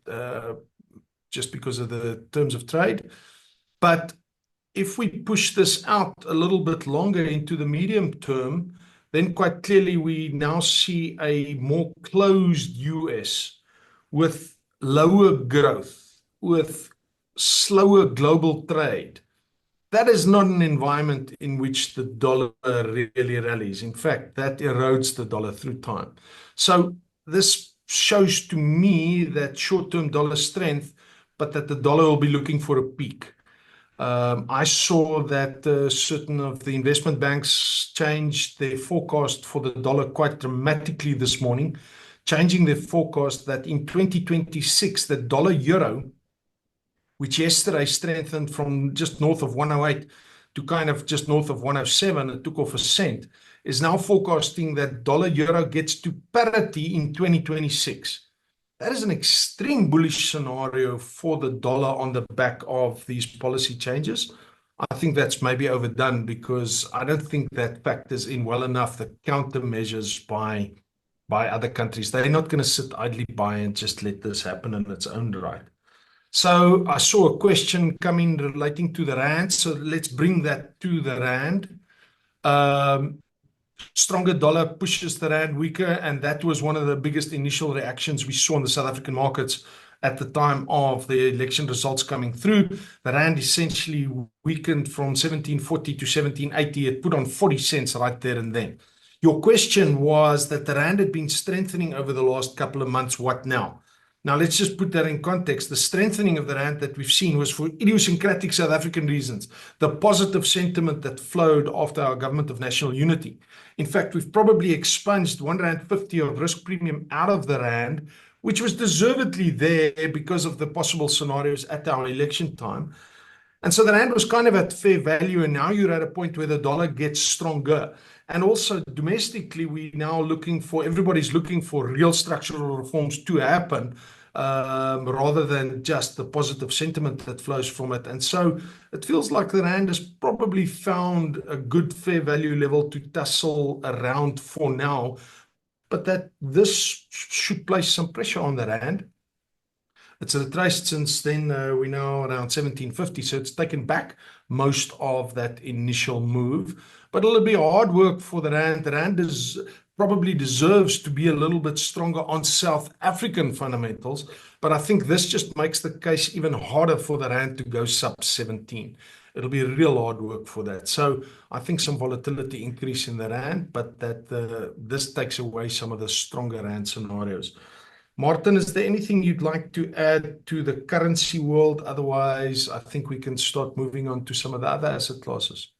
just because of the terms of trade. But if we push this out a little bit longer into the medium term, then quite clearly we now see a more closed US with lower growth, with slower global trade. That is not an environment in which the dollar really rallies. In fact, that erodes the dollar through time. So this shows to me that short-term dollar strength, but that the dollar will be looking for a peak. I saw that certain of the investment banks changed their forecast for the dollar quite dramatically this morning, changing their forecast that in 2026, the dollar euro, which yesterday strengthened from just north of 108 to kind of just north of 107, it took off a cent, is now forecasting that dollar euro gets to parity in 2026. That is an extreme bullish scenario for the dollar on the back of these policy changes. I think that's maybe overdone because I don't think that factors in well enough the countermeasures by other countries. They're not going to sit idly by and just let this happen in its own right. So I saw a question coming relating to the rand. So let's bring that to the rand. Stronger dollar pushes the rand weaker, and that was one of the biggest initial reactions we saw in the South African markets at the time of the election results coming through. The rand essentially weakened from 1740 to 1780. It put on 40 cents right there and then. Your question was that the rand had been strengthening over the last couple of months. What now? Now, let's just put that in context. The strengthening of the rand that we've seen was for idiosyncratic South African reasons, the positive sentiment that flowed after our government of national unity. In fact, we've probably expunged R1.50 of risk premium out of the rand, which was deservedly there because of the possible scenarios at our election time. And so the rand was kind of at fair value, and now you're at a point where the dollar gets stronger. And also domestically, everybody's looking for real structural reforms to happen rather than just the positive sentiment that flows from it. And so it feels like the rand has probably found a good fair value level to tussle around for now, but that this should place some pressure on the rand. It's retraced since then. We're now around 1750, so it's taken back most of that initial move. But it'll be hard work for the rand. The rand probably deserves to be a little bit stronger on South African fundamentals, but I think this just makes the case even harder for the rand to go sub 17. It'll be real hard work for that. So I think some volatility increase in the rand, but this takes away some of the stronger rand scenarios. Maarten, is there anything you'd like to add to the currency world? Otherwise, I think we can start moving on to some of the other asset classes.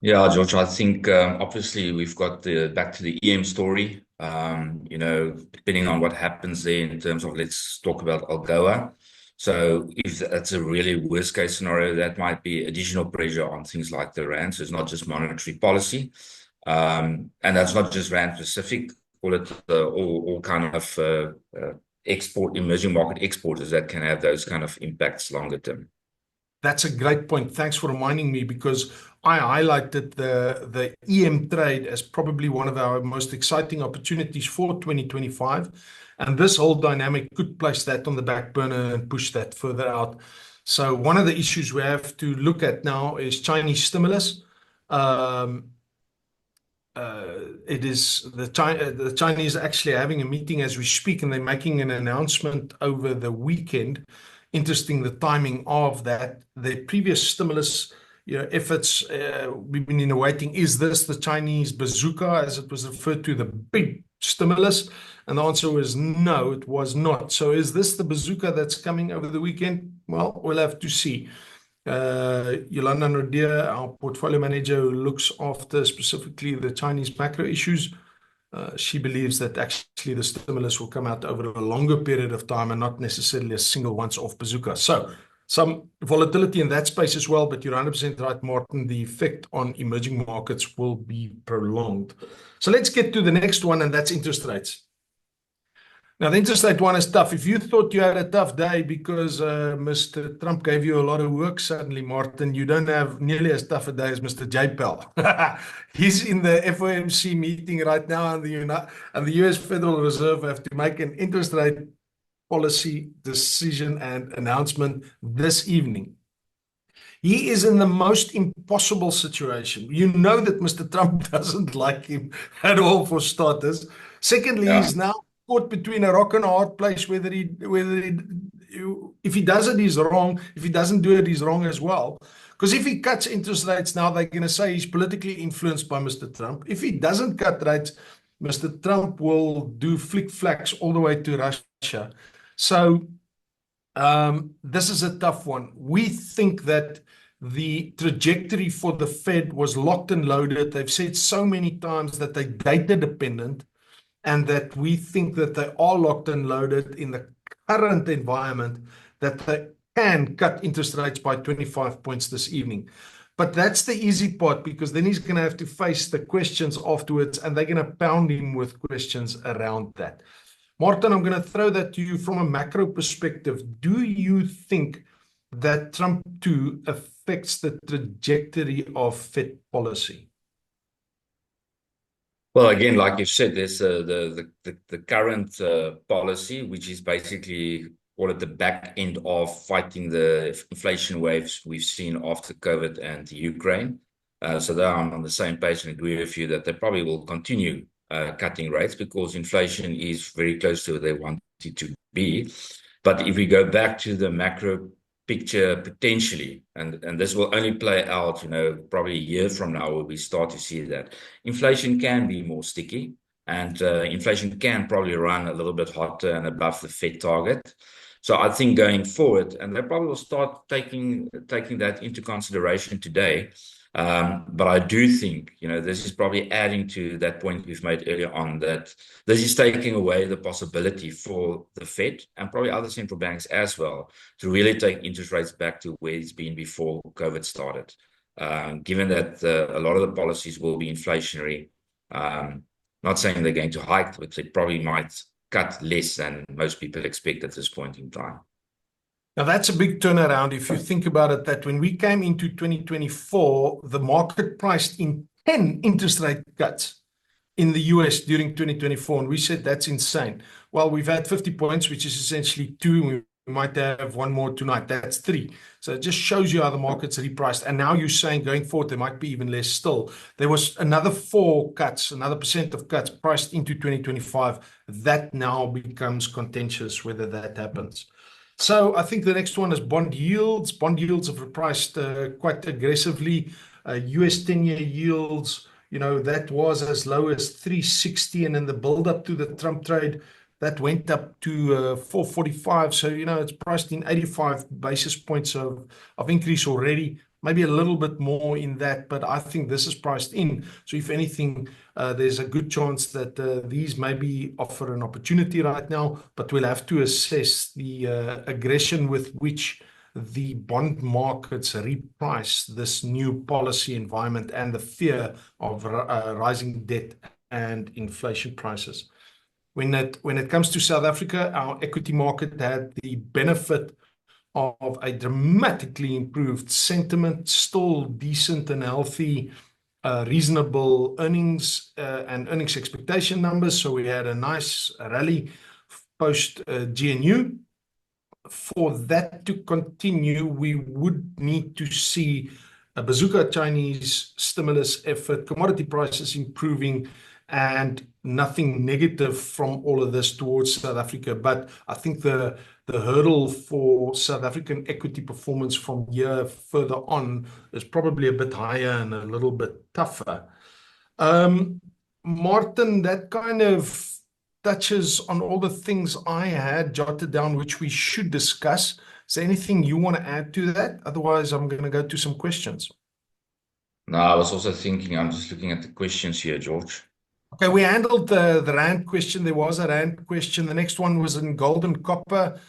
Yeah, George, I think obviously we've got back to the EM story. Depending on what happens there in terms of, let's talk about AGOA. So if that's a really worst case scenario, that might be additional pressure on things like the rand. So it's not just monetary policy. And that's not just rand specific, call it all kind of emerging market exporters that can have those kind of impacts longer term. That's a great point. Thanks for reminding me, because I highlighted the EM trade as probably one of our most exciting opportunities for 2025. And this whole dynamic could place that on the back burner and push that further out. So one of the issues we have to look at now is Chinese stimulus. It is the Chinese are actually having a meeting as we speak, and they're making an announcement over the weekend. Interesting, the timing of that. The previous stimulus, efforts. We've been in a waiting. Is this the Chinese bazooka, as it was referred to, the big stimulus? And the answer was no, it was not. So is this the bazooka that's coming over the weekend? Well, we'll have to see. Yolanda Nordia, our portfolio manager who looks after specifically the Chinese macro issues, she believes that actually the stimulus will come out over a longer period of time and not necessarily a single once-off bazooka. So some volatility in that space as well, but you're 100% right, Maarten, the effect on emerging markets will be prolonged. So let's get to the next one, and that's interest rates. Now, the interest rate one is tough. If you thought you had a tough day because Mr. Trump gave you a lot of work suddenly, Maarten, you don't have nearly as tough a day as Mr. J. Powell. He's in the FOMC meeting right now, and the US Federal Reserve have to make an interest rate policy decision and announcement this evening. He is in the most impossible situation. You know that Mr. Trump doesn't like him at all, for starters. Secondly, he's now caught between a rock and a hard place. If he does it, he's wrong. If he doesn't do it, he's wrong as well. Because if he cuts interest rates now, they're going to say he's politically influenced by Mr. Trump. If he doesn't cut rates, Mr. Trump will do flick-flacks all the way to Russia. So this is a tough one. We think that the trajectory for the Fed was locked and loaded. They've said so many times that they're data dependent, and that we think that they are locked and loaded in the current environment, that they can cut interest rates by 25 points this evening. But that's the easy part, because then he's going to have to face the questions afterwards, and they're going to pound him with questions around that. Maarten, I'm going to throw that to you from a macro perspective. Do you think that Trump 2 affects the trajectory of Fed policy? Well, again, like you said, there's the current policy, which is basically, call it the back end of fighting the inflation waves we've seen after COVID and the Ukraine. So there I'm on the same page and agree with you that they probably will continue cutting rates, because inflation is very close to where they want it to be. But if we go back to the macro picture, potentially, and this will only play out, probably a year from now, where we start to see that inflation can be more sticky, and inflation can probably run a little bit hotter and above the Fed target. So I think going forward, and they probably will start taking that into consideration today. But I do think, this is probably adding to that point we've made earlier on, that this is taking away the possibility for the Fed and probably other central banks as well to really take interest rates back to where it's been before COVID started. Given that a lot of the policies will be inflationary, not saying they're going to hike, but they probably might cut less than most people expect at this point in time. Now, that's a big turnaround if you think about it, that when we came into 2024, the market priced in 10 interest rate cuts in the US during 2024, and we said that's insane. Well, we've had 50 points, which is essentially 2, and we might have one more tonight. That's 3. So it just shows you how the market's repriced. And now you're saying going forward, there might be even less still. There was another 4 cuts, another % of cuts priced into 2025. That now becomes contentious whether that happens. So I think the next one is bond yields. Bond yields have repriced quite aggressively. US 10-year yields, that was as low as 360, and in the build-up to the Trump trade, that went up to 445. So, it's priced in 85 basis points of increase already. Maybe a little bit more in that, but I think this is priced in. So if anything, there's a good chance that these maybe offer an opportunity right now, but we'll have to assess the aggression with which the bond markets reprice this new policy environment and the fear of rising debt and inflation prices. When it comes to South Africa, our equity market had the benefit of a dramatically improved sentiment, still decent and healthy, reasonable earnings and earnings expectation numbers. So we had a nice rally post GNU. For that to continue, we would need to see a bazooka Chinese stimulus effort, commodity prices improving, and nothing negative from all of this towards South Africa. But I think the hurdle for South African equity performance from here further on is probably a bit higher and a little bit tougher. Maarten, that kind of touches on all the things I had jotted down, which we should discuss. Is there anything you want to add to that? Otherwise, I'm going to go to some questions. No, I was also thinking, I'm just looking at the questions here, George. Okay, we handled the rand question. There was a rand question. The next one was in gold and copper.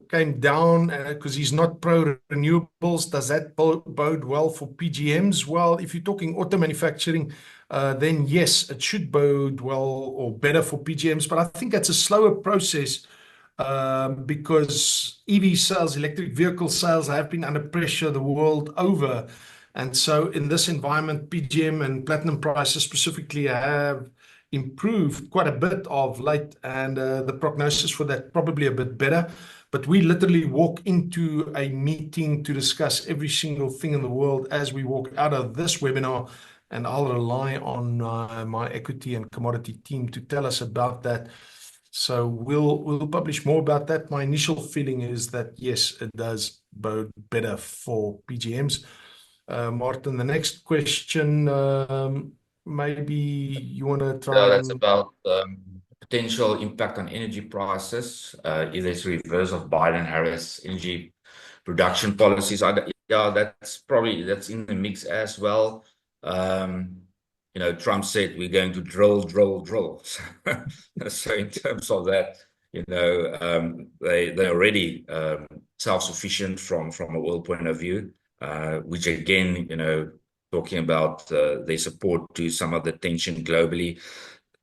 Came down because he's not pro renewables. Does that bode well for PGMs? Well, if you're talking auto manufacturing, then yes, it should bode well or better for PGMs. But I think that's a slower process because EV sales, electric vehicle sales, have been under pressure the world over. And so in this environment, PGM and platinum prices specifically have improved quite a bit of late, and the prognosis for that probably a bit better. But we literally walk into a meeting to discuss every single thing in the world as we walk out of this webinar, and I'll rely on my equity and commodity team to tell us about that. So we'll publish more about that. My initial feeling is that yes, it does bode better for PGMs. Maarten, the next question, maybe you want to try That's and... about potential impact on energy prices. If there's a reverse of Biden-Harris energy production policies. Yeah, that's in the mix as well. Trump said we're going to drill, drill, drill. So in terms of that, they're already self-sufficient from a oil point of view, which again, talking about their support to some of the tension globally.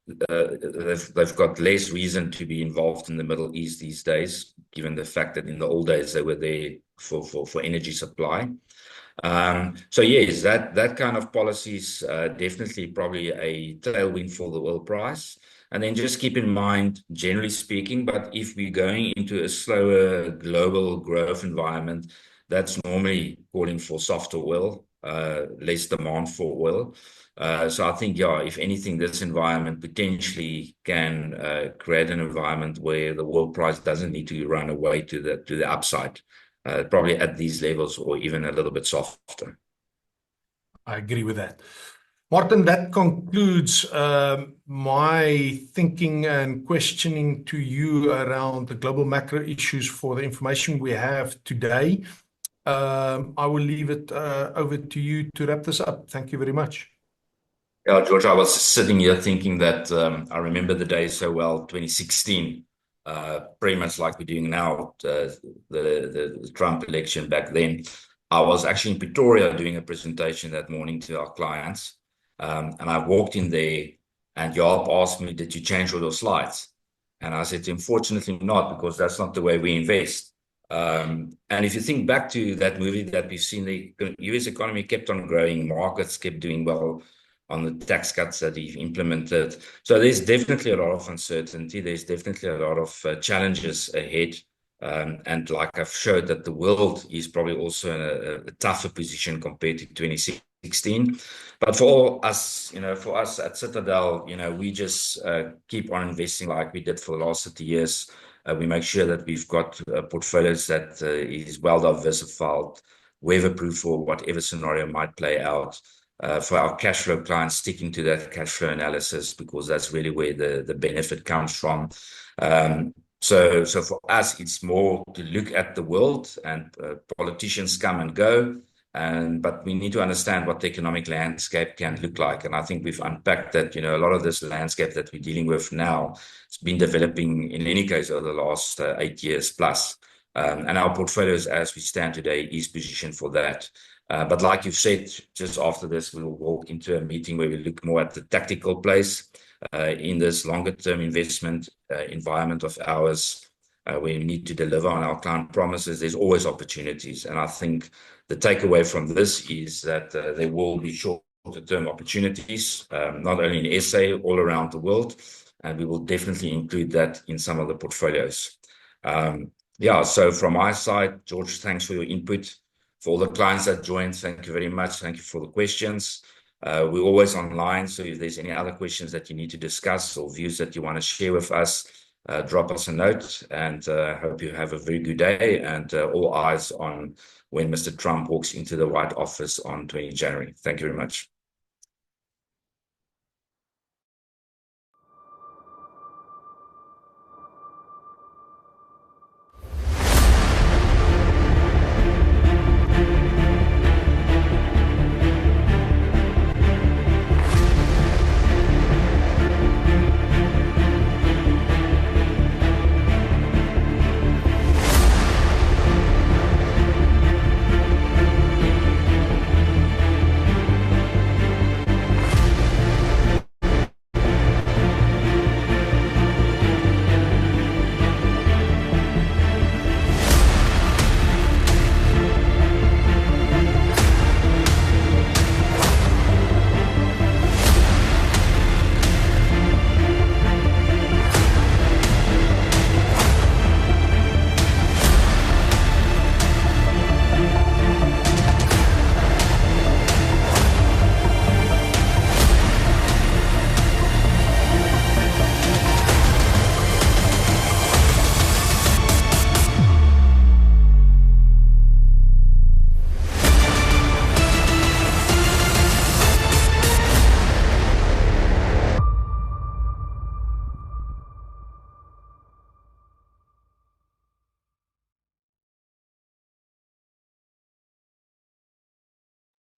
They've got less reason to be involved in the Middle East these days, given the fact that in the old days they were there for energy supply. So yes, that kind of policy is definitely probably a tailwind for the oil price. And then just keep in mind, generally speaking, but if we're going into a slower global growth environment, that's normally calling for softer oil, less demand for oil. So I think, yeah, if anything, this environment potentially can create an environment where the oil price doesn't need to run away to the upside, probably at these levels or even a little bit softer. I agree with that. Maarten, that concludes my thinking and questioning to you around the global macro issues for the information we have today. I will leave it over to you to wrap this up. Thank you very much. Yeah, George, I was sitting here thinking that I remember the days so well, 2016, pretty much like we're doing now, the Trump election back then. I was actually in Pretoria doing a presentation that morning to our clients. And I walked in there and Jaap asked me, did you change all those slides? And I said, unfortunately not, because that's not the way we invest. And if you think back to that movie that we've seen, the US economy kept on growing, markets kept doing well on the tax cuts that he's implemented. So there's definitely a lot of uncertainty. There's definitely a lot of challenges ahead. And like I've showed that the world is probably also in a tougher position compared to 2016. But for us at Citadel, we just keep on investing like we did for the last 30 years. We make sure that we've got portfolios that is well diversified, weather-proof for whatever scenario might play out. For our cash flow clients, sticking to that cash flow analysis, because that's really where the benefit comes from. So for us, it's more to look at the world, and politicians come and go, but we need to understand what the economic landscape can look like. And I think we've unpacked that, a lot of this landscape that we're dealing with now, it's been developing in any case over the last 8 years plus. And our portfolios, as we stand today, is positioned for that. But like you've said, just after this, we will walk into a meeting where we look more at the tactical place in this longer term investment environment of ours, where we need to deliver on our client promises. There's always opportunities. And I think the takeaway from this is that there will be shorter term opportunities, not only in SA, all around the world. And we will definitely include that in some of the portfolios. So from my side, George, thanks for your input. For all the clients that joined, thank you very much. Thank you for the questions. We're always online, so if there's any other questions that you need to discuss or views that you want to share with us, drop us a note, and hope you have a very good day, and all eyes on when Mr. Trump walks into the White Office on 20 January. Thank you very much.